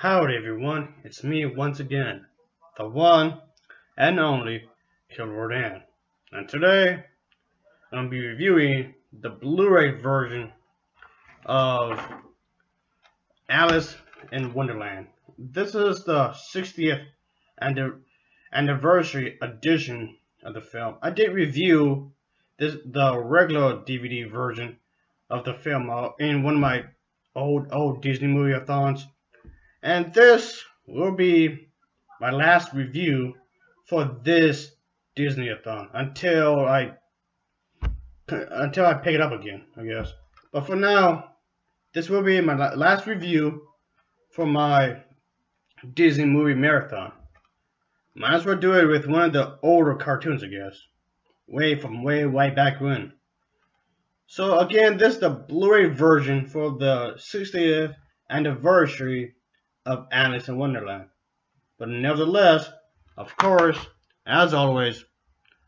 Howdy everyone, it's me once again, the one and only Killward Ann. And today, I'm going to be reviewing the Blu Ray version of Alice in Wonderland. This is the 60th anniversary edition of the film. I did review the regular DVD version of the film in one of my old Disney movie-a-thons. And this will be my last review for this Disney-a-thon until I pick it up again, I guess. But for now, this will be my last review for my Disney movie marathon. Might as well do it with one of the older cartoons, I guess. Way back when. So again, this is the Blu-ray version for the 60th anniversary of Alice in Wonderland. But nevertheless, of course, as always,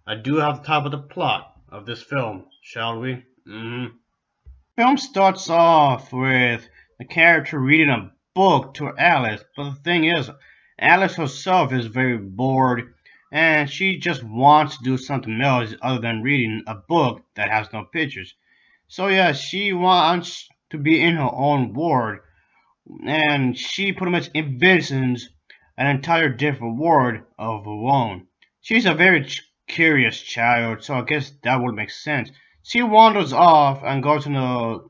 I do have the top of the plot of this film, shall we? Film starts off with the character reading a book to Alice, but the thing is, Alice herself is very bored, and she just wants to do something else other than reading a book that has no pictures. So yeah, she wants to be in her own world, and she pretty much envisions an entire different world of her own. She's a very curious child, so I guess that would make sense. She wanders off and goes to the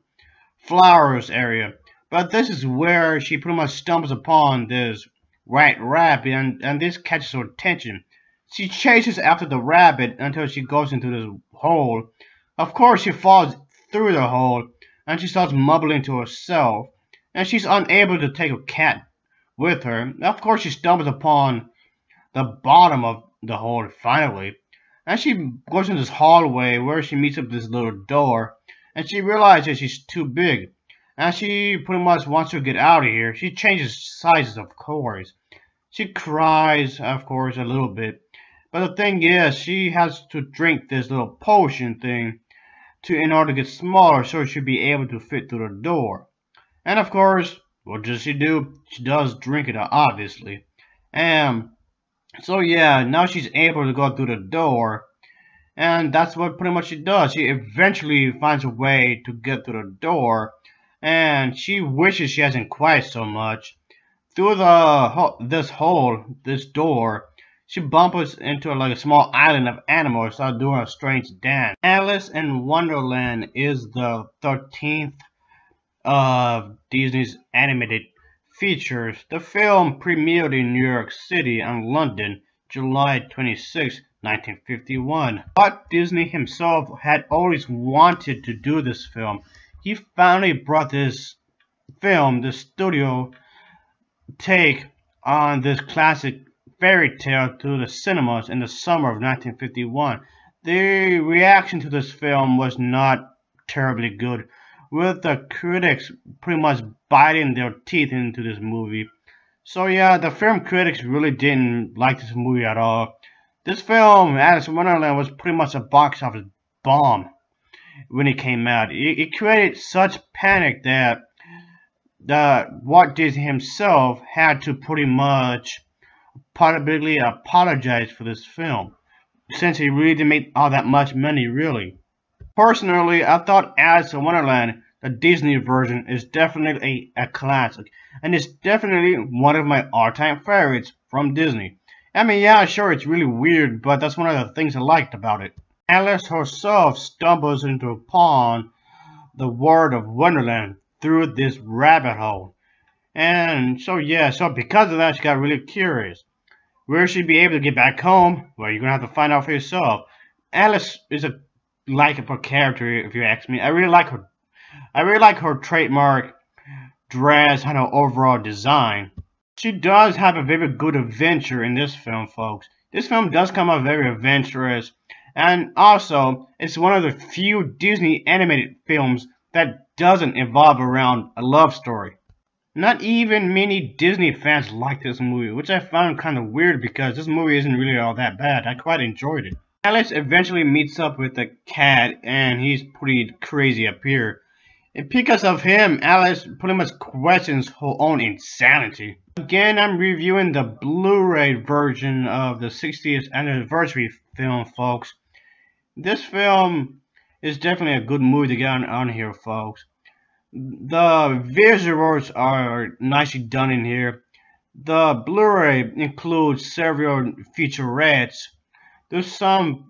flowers area, but this is where she pretty much stumbles upon this white rabbit, and this catches her attention. She chases after the rabbit until she goes into this hole. Of course, she falls through the hole, and she starts mumbling to herself, and she's unable to take a cat with her. Of course, she stumbles upon the bottom of the hole finally, and she goes in this hallway where she meets up this little door, and she realizes she's too big, and she pretty much wants to get out of here. She changes sizes, of course. She cries, of course, a little bit, but the thing is, she has to drink this little potion thing in order to get smaller, so she'll be able to fit through the door. And of course, what does she do? She does drink it, obviously. So yeah, now she's able to go through the door, and that's what pretty much she does. She eventually finds a way to get through the door, and she wishes she hasn't cried so much. Through this door, she bumps into like a small island of animals that are doing a strange dance. Alice in Wonderland is the 13th of Disney's animated features. The film premiered in New York City and London, July 26, 1951. Walt Disney himself had always wanted to do this film. He finally brought this film, the studio take on this classic fairy tale, to the cinemas in the summer of 1951. The reaction to this film was not terribly good, with the critics pretty much biting their teeth into this movie. So yeah, the film critics really didn't like this movie at all. This film, Alice in Wonderland, was pretty much a box office bomb when it came out. It created such panic that Walt Disney himself had to pretty much publicly apologize for this film, since he really didn't make all that much money, really. Personally, I thought Alice in Wonderland, the Disney version, is definitely a classic, and it's definitely one of my all-time favorites from Disney. I mean, yeah, sure, it's really weird, but that's one of the things I liked about it. Alice herself stumbles upon the world of Wonderland through this rabbit hole. And so yeah, so because of that, she got really curious. Will she be able to get back home? Well, you're gonna have to find out for yourself. Alice is a likable character, if you ask me. I really like her. I really like her trademark dress and her overall design. She does have a very good adventure in this film, folks. This film does come out very adventurous, and also it's one of the few Disney animated films that doesn't evolve around a love story. Not even many Disney fans like this movie, which I found kind of weird because this movie isn't really all that bad. I quite enjoyed it. Alice eventually meets up with the cat, and he's pretty crazy up here. And because of him, Alice pretty much questions her own insanity. Again, I'm reviewing the Blu Ray version of the 60th anniversary film, folks. This film is definitely a good movie to get on here, folks. The visuals are nicely done in here. The Blu ray includes several featurettes. There's some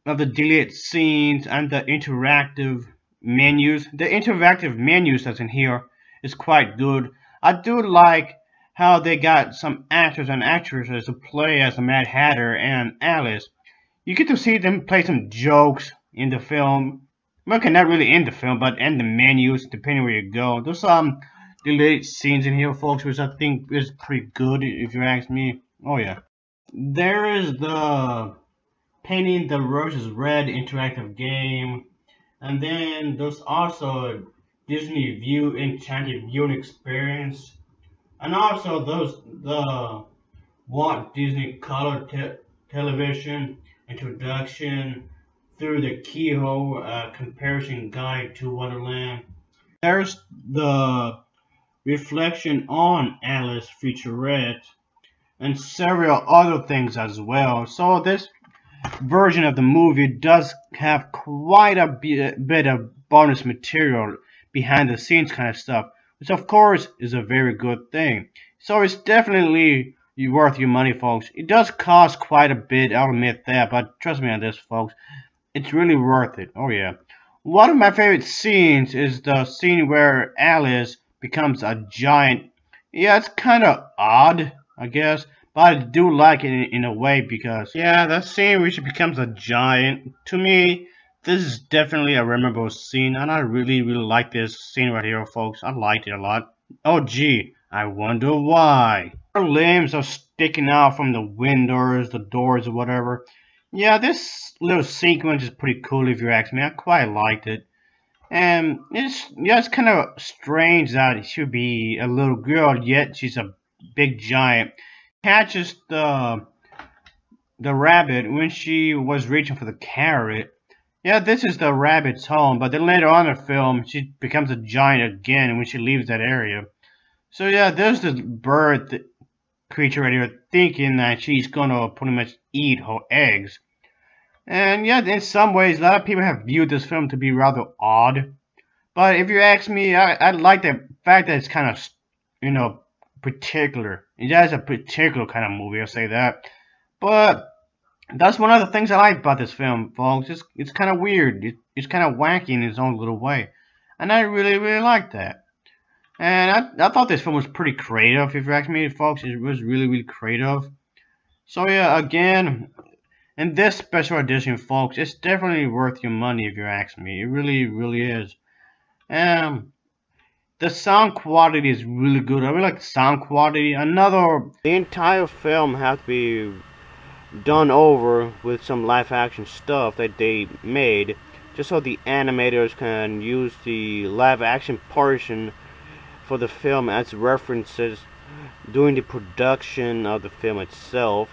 of the deleted scenes and the interactive menus. The interactive menus that's in here is quite good. I do like how they got some actors and actresses to play as the Mad Hatter and Alice. You get to see them play some jokes in the film. Okay, not really in the film, but in the menus, depending where you go. There's some deleted scenes in here, folks, which I think is pretty good, if you ask me. Oh yeah. There is the Painting the Roses Red interactive game. And then there's also a Disney View Enchanted Viewing Experience. And also there's the Walt Disney Color Television Introduction through the Keyhole Comparison Guide to Wonderland. There's the Reflection on Alice featurette and several other things as well. So this version of the movie does have quite a bit of bonus material, behind the scenes kind of stuff, which of course is a very good thing. So it's definitely worth your money, folks. It does cost quite a bit, I'll admit that, but trust me on this, folks, it's really worth it. Oh yeah. One of my favorite scenes is the scene where Alice becomes a giant. Yeah, it's kind of odd, I guess, but I do like it in a way, because yeah, that scene where she becomes a giant, to me, this is definitely a memorable scene, and I really like this scene right here, folks. I liked it a lot. Oh gee, I wonder why. Her limbs are sticking out from the windows, the doors, or whatever. Yeah, this little sequence is pretty cool, if you ask me. I quite liked it. And it's kind of strange that she should be a little girl, yet she's a big giant. Catches the rabbit when she was reaching for the carrot. Yeah, this is the rabbit's home, but then later on in the film, she becomes a giant again when she leaves that area. So yeah, there's the bird creature right here thinking that she's gonna pretty much eat her eggs. And yeah, in some ways, a lot of people have viewed this film to be rather odd. But if you ask me, I like the fact that it's kind of, you know, particular. It is a particular kind of movie, I'll say that. But that's one of the things I like about this film, folks. It's kind of weird. It's kind of wacky in its own little way. And I really like that. And I thought this film was pretty creative, if you ask me, folks. It was really creative. So yeah, again, in this special edition, folks, it's definitely worth your money, if you ask me. It really is. The sound quality is really good. I really like the sound quality. The entire film has to be done over with some live action stuff that they made, just so the animators can use the live action portion for the film as references during the production of the film itself.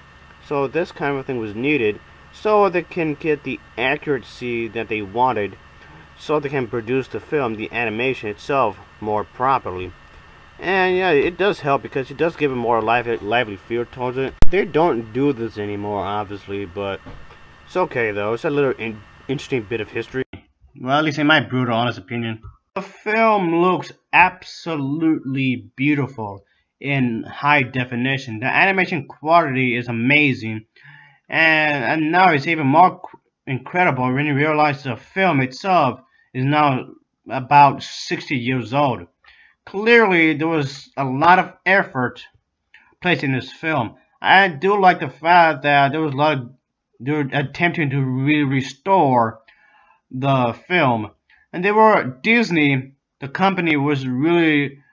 So this kind of thing was needed so they can get the accuracy that they wanted, so they can produce the film, the animation itself, more properly. And yeah, it does help because it does give it more lively feel towards it. They don't do this anymore, obviously, but it's okay though. It's a little interesting bit of history. Well, at least in my brutal, honest opinion. The film looks absolutely beautiful in high definition. The animation quality is amazing, and now it's even more incredible when you realize the film itself is now about 60 years old. Clearly, there was a lot of effort placed in this film. I do like the fact that there was a lot of they were attempting to restore the film, and they were Disney. The company was really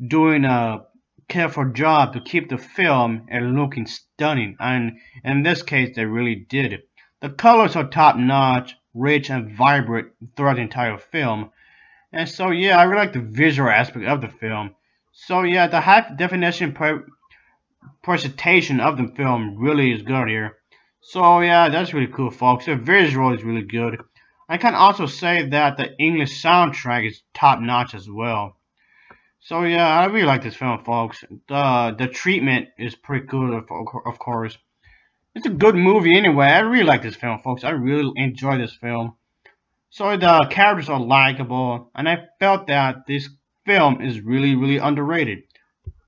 doing a careful job to keep the film and looking stunning, and in this case, they really did. The colors are top notch, rich and vibrant throughout the entire film. And so yeah, I really like the visual aspect of the film. So yeah, the high definition presentation of the film really is good here. So yeah, that's really cool, folks. The visual is really good. I can also say that the English soundtrack is top notch as well. So yeah, I really like this film, folks. The treatment is pretty good, of course. It's a good movie anyway. I really like this film, folks. I really enjoy this film. So the characters are likable, and I felt that this film is really underrated.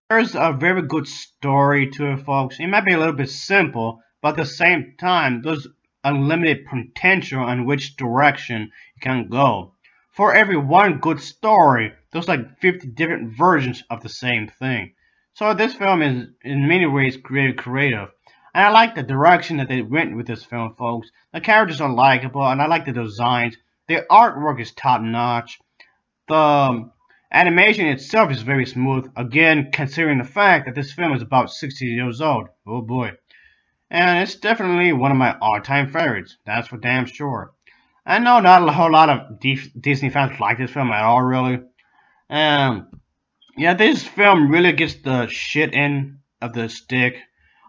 There's a very good story to it, folks. It might be a little bit simple, but at the same time, there's unlimited potential in which direction you can go. For every one good story, there's like 50 different versions of the same thing. So this film is in many ways creative. And I like the direction that they went with this film, folks. The characters are likable, and I like the designs. The artwork is top notch. The animation itself is very smooth, again, considering the fact that this film is about 60 years old. Oh boy. And it's definitely one of my all-time favorites. That's for damn sure. I know not a whole lot of Disney fans like this film at all, really. And yeah, this film really gets the shit end of the stick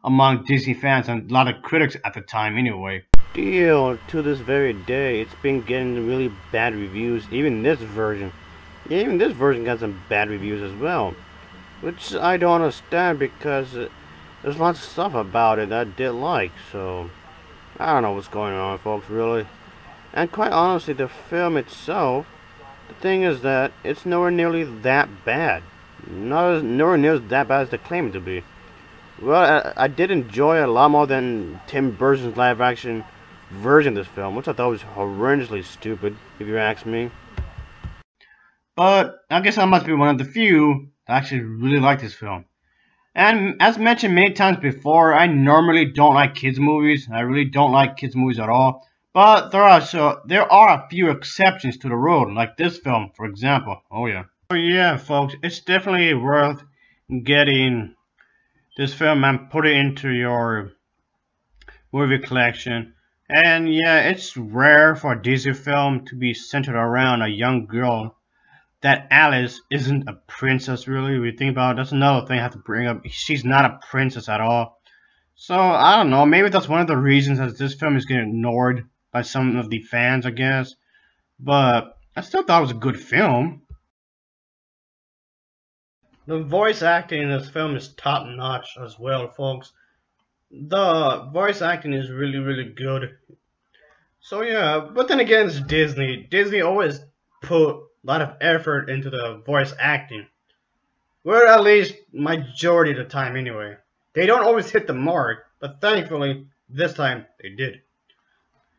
among Disney fans and a lot of critics at the time anyway. Still, to this very day, it's been getting really bad reviews, even this version. Yeah, even this version got some bad reviews as well, which I don't understand because there's lots of stuff about it that I did like, so I don't know what's going on, folks, really. And quite honestly, the film itself, the thing is that it's nowhere nearly that bad. Nowhere near that bad as they claim it to be. Well, I did enjoy it a lot more than Tim Burton's live-action version of this film, which I thought was horrendously stupid, if you ask me. But I guess I must be one of the few that actually really like this film. And as mentioned many times before, I normally don't like kids movies. I really don't like kids movies at all. But there are a few exceptions to the rule, like this film, for example. Oh yeah. So yeah, folks, it's definitely worth getting this film and put it into your movie collection. And yeah, it's rare for a Disney film to be centered around a young girl. That Alice isn't a princess, really. If you think about it, that's another thing I have to bring up. She's not a princess at all. So, I don't know. Maybe that's one of the reasons that this film is getting ignored by some of the fans, I guess. But I still thought it was a good film. The voice acting in this film is top notch as well, folks. The voice acting is really good. So, yeah. But then again, it's Disney. Disney always put a lot of effort into the voice acting. Well, at least majority of the time anyway. They don't always hit the mark, but thankfully this time they did.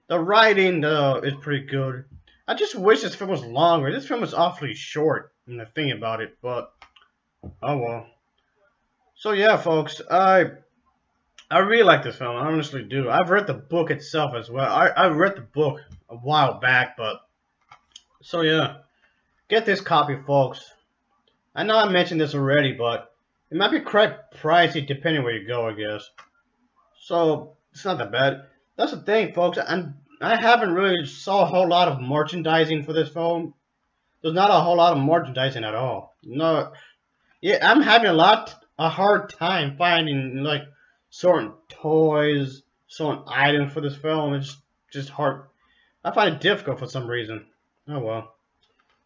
The writing is pretty good. I just wish this film was longer. This film is awfully short when I think about it, but oh well. So yeah, folks, I really like this film. I honestly do. I've read the book itself as well. I read the book a while back, but so yeah. Get this copy, folks. I know I mentioned this already, but it might be quite pricey depending where you go, I guess. So, it's not that bad. That's the thing, folks. I haven't really saw a whole lot of merchandising for this film. There's not a whole lot of merchandising at all. No. Yeah, I'm having a hard time finding, like, certain toys, certain items for this film. It's just hard. I find it difficult for some reason. Oh, well.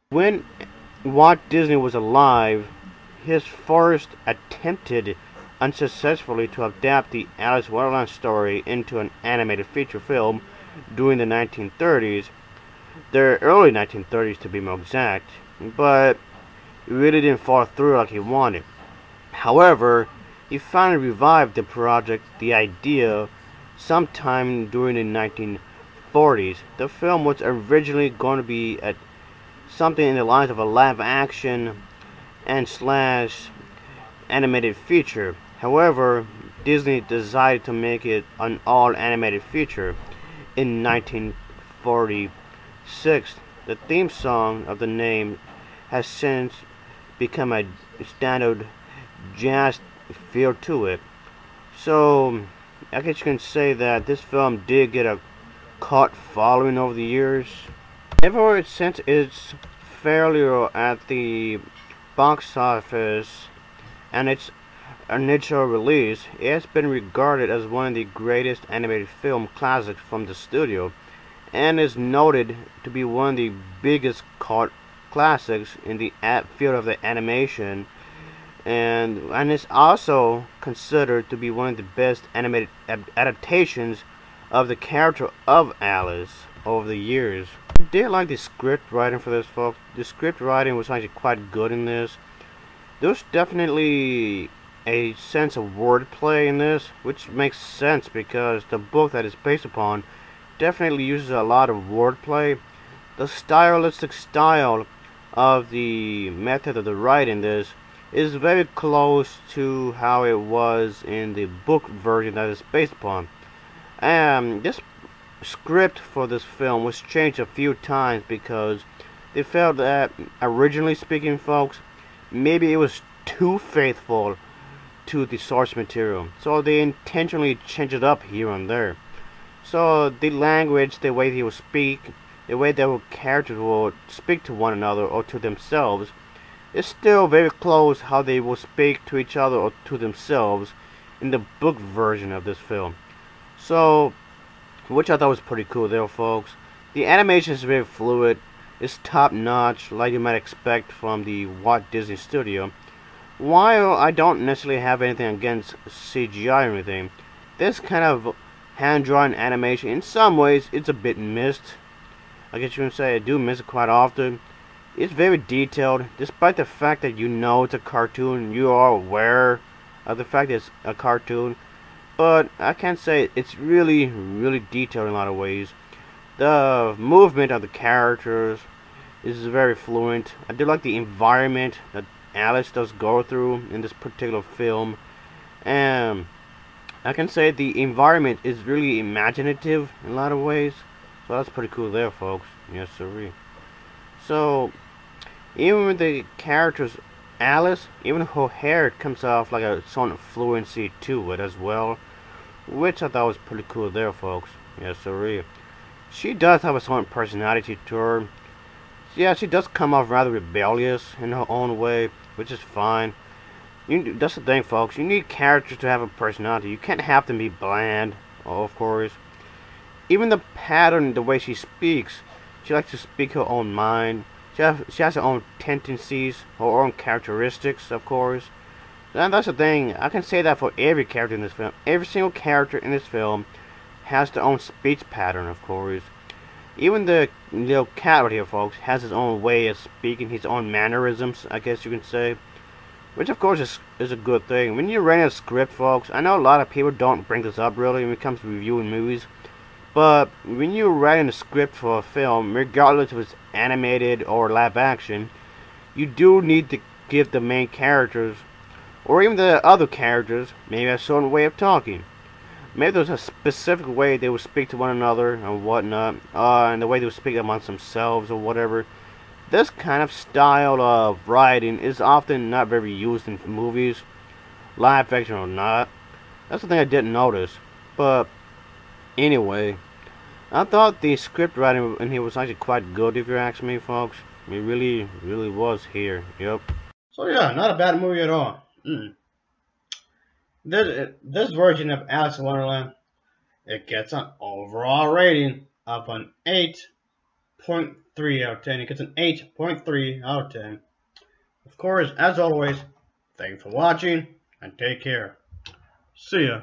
When Walt Disney was alive, his first attempted unsuccessfully to adapt the Alice in Wonderland story into an animated feature film during the 1930s, the early 1930s to be more exact, but it really didn't fall through like he wanted. However, he finally revived the project, the idea, sometime during the 1940s. The film was originally going to be something in the lines of a live-action and / animated feature. However, Disney decided to make it an all-animated feature in 1946. The theme song of the name has since become a standard jazz feel to it. So, I guess you can say that this film did get a cult following over the years. Ever since its failure at the box office and its initial release, it has been regarded as one of the greatest animated film classics from the studio, and is noted to be one of the biggest cult classics in the field of the animation, and it's also considered to be one of the best animated adaptations of the character of Alice over the years. I did like the script writing for this, folks. The script writing was actually quite good in this. There's definitely a sense of wordplay in this, which makes sense because the book that it's based upon definitely uses a lot of wordplay. The stylistic style of the method of the writing this is very close to how it was in the book version that it's based upon. This script for this film was changed a few times because they felt that, originally speaking, folks, maybe it was too faithful to the source material, so they intentionally changed it up here and there. So the language, the way they would speak, the way their characters will speak to one another or to themselves, is still very close how they will speak to each other or to themselves in the book version of this film. So, which I thought was pretty cool there, folks. The animation is very fluid. It's top notch, like you might expect from the Walt Disney Studio. While I don't necessarily have anything against CGI or anything, this kind of hand-drawn animation, in some ways, it's a bit missed. I guess you can say I do miss it quite often. It's very detailed, despite the fact that you know it's a cartoon, you are aware of the fact that it's a cartoon. But I can't say it's really, really detailed in a lot of ways. The movement of the characters is very fluent. I do like the environment that Alice does go through in this particular film, and I can say the environment is really imaginative in a lot of ways. So that's pretty cool there, folks. Yes, sir. So even with the characters, Alice, even her hair comes off like a sort of fluency to it as well, which I thought was pretty cool there, folks. Yes, sir. She does have a certain personality to her. Yeah, she does come off rather rebellious in her own way, which is fine. That's the thing, folks. You need characters to have a personality. You can't have them be bland, of course. Even the pattern, the way she speaks, she likes to speak her own mind. She has her own tendencies, her own characteristics, of course. And that's the thing. I can say that for every character in this film. Every single character in this film has their own speech pattern, of course. Even the little cat right here, folks, has his own way of speaking, his own mannerisms, I guess you can say. Which, of course, is a good thing. When you're writing a script, folks, I know a lot of people don't bring this up, really, when it comes to reviewing movies. But when you're writing a script for a film, regardless if it's animated or live action, you do need to give the main characters, or even the other characters, maybe a certain way of talking. Maybe there's a specific way they would speak to one another and whatnot, and the way they would speak amongst themselves or whatever. This kind of style of writing is often not very used in movies, live action or not. That's the thing I didn't notice. But anyway, I thought the script writing in here was actually quite good, if you ask me, folks. It really, really was here. Yep. So yeah, not a bad movie at all. This version of Alice in Wonderland, it gets an overall rating of an 8.3 out of 10. It gets an 8.3 out of 10. Of course, as always, thanks for watching and take care. See ya.